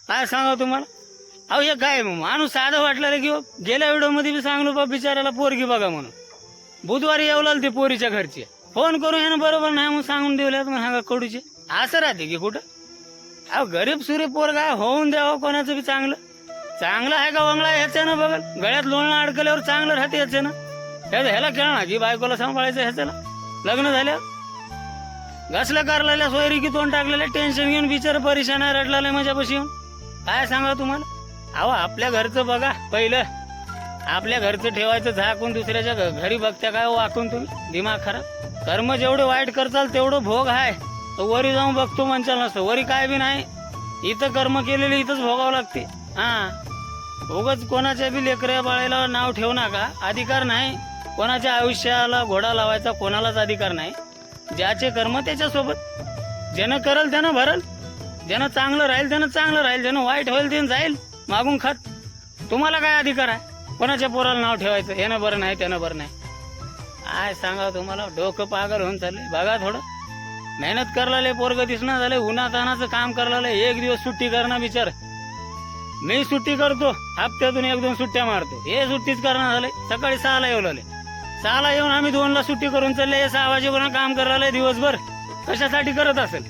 काय सांगा तुम्हाला. अहो हे काय माणूस साधं वाटलं रे, की गेल्या व्हिडिओमध्ये बी सांगलो बा बिचाराला पोरगी बघा म्हणून. बुधवारी येऊ लागली ते पोरीच्या घरचे, फोन करून यानं बरोबर नाही म्हणून सांगून देऊल्यात मग हा कडूचे. असं राहते की कुठं. अहो गरीब सुरे पोरगा होऊन द्यावं कोणाचं बी चांगलं. चांगलं आहे का वंगळा ह्याच्यानं बघल, गळ्यात लोणं अडकल्यावर चांगलं राहते ह्याच्यानं. ह्याला खेळणार की बायकोला सांभाळायचं ह्याच्याला. लग्न झाल्यावर घसल्या कारलेल्या सोयरी की तोंड टाकलेल्या, टेन्शन घेऊन बिचार परेशान आहे, रडलेलं माझ्यापाशी येऊन. काय सांगा तुम्हाला. अहो आपल्या घरचं बघा पहिलं, आपल्या घरचं ठेवायचं झाकून, दुसऱ्याच्या घरी बघत्या काय वाकून तुम्ही. दिमाग खराब. कर्म जेवढे वाईट करताल तेवढं भोग आहे. वरी जाऊन बघतो म्हणचाल नसतं, वरी काय बी नाही. इथं कर्म केलेले इथंच भोगावं लागते. हा उगाच कोणाच्या बी लेकऱ्या बाळाला नाव ठेवू नका. अधिकार नाही कोणाच्या आयुष्याला घोडा लावायचा, कोणालाच अधिकार नाही. ज्याचे कर्म त्याच्यासोबत. ज्यानं करल त्यानं भरल, ज्यानं चांगलं राहील त्यानं चांगलं राहील, ज्यानं वाईट होईल त्यानं जाईल मागून खात. तुम्हाला काय अधिकार आहे कोणाच्या पोराला नाव ठेवायचं, यानं बरं नाही त्यानं बरं नाही. काय सांगा तुम्हाला, डोकं पागल होऊन चालले. बघा थोडं मेहनत करलाले, पोरग दिसणं झाले, उन्हातानाचं काम करलाले, एक दिवस सुट्टी करणं बिचार. मी सुट्टी करतो, हप्त्यातून 1-2 सुट्ट्या मारतो, हे सुट्टीच करणं झाले. सकाळी 6ला येऊ लागले, 6ला येऊन आम्ही 2ला सुट्टी करून चालले. 6 वाजेपर्यंत काम करायला दिवसभर. कशासाठी करत असेल,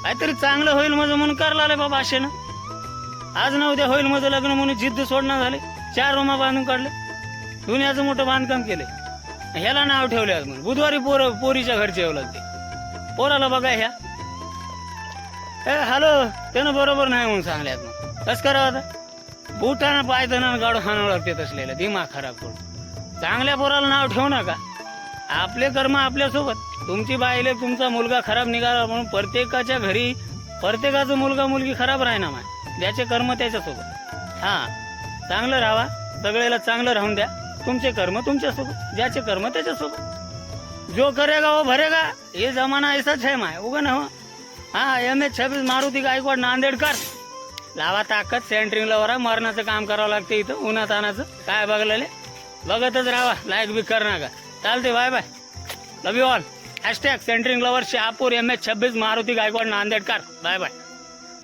काहीतरी चांगलं होईल माझं म्हणून करायला बाबा आशेनं. आज ना उद्या होईल माझं लग्न म्हणून जिद्द सोडणं झाले. 4 रूमा बांधून काढले, दुनियाचं मोठं बांधकाम केले. ह्याला नाव ठेवले आज म्हणून. बुधवारी पोरीच्या घरचे येऊ लागते. पोराला बघा ह्या हॅलो त्यानं बरोबर नाही म्हणून सांगल्यात. मग कस करावं आता. बुटानं पायताना गाडो खाणं लागते तसलेलं. दिमाग खराब करून चांगल्या पोराला नाव ठेवू नका. आपले कर्म आपल्यासोबत. तुमची बाईले तुमचा मुलगा खराब निघाला म्हणून प्रत्येकाच्या घरी प्रत्येकाचा मुलगा मुलगी खराब राहीना माय. ज्याचे कर्म त्याच्यासोबत. हा चांगलं राहा, सगळ्याला चांगलं राहून द्या. तुमचे कर्म तुमच्यासोबत, ज्याचे कर्म त्याच्यासोबत. जो करेगा वो भरेगा. ये जमाना ऐसाच है माय. उगा ना हो. हा MH26 मारुती गायकवाड नांदेडकर. लावा ताकद सेंटरिंगला वरा. मरणाचं काम करावं लागते इथं उन्हात आणाचं. काय बघलेले बघतच राहा, लाईक बी कर नका. चालते. Bye bye, love you all. # Centering lover Shahapur MH26 Maruti Gaikwad Nandedkar. Bye bye.